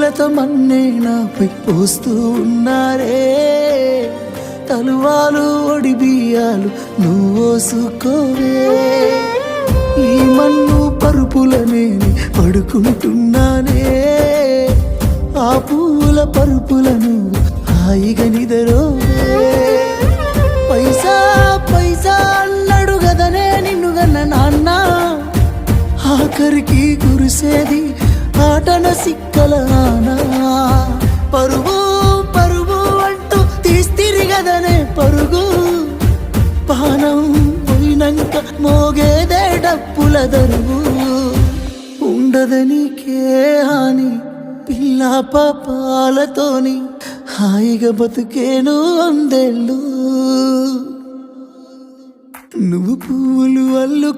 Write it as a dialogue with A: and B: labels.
A: కళ్ళతో మన్నే నాపై పోస్తూ ఉన్నారే. తలువాలు ఒడి బియ్యాలు నువ్వోసుకోవే. ఈ మన్ను పరుపులనే పడుకుంటున్నానే. ఆ పూల పరుపులను హాయిగా నిదరోవే. పైసా పైసా అన్నాడు గదనే నిన్ను గన్న నాన్న. ఆఖరికి కురిసేది ఆటన సిక్కల నానా. పరుగు పరుగు అంటూ తీస్తిరి గదనే పరుగు. పానం పోయినంక మోగేదే డప్పుల దరువు. ఉండదనికే హాని పిల్ల పాపాలతోని హాయిగా బతుకేను వందేళ్ళు. నువ్వు పువ్వులు అల్లు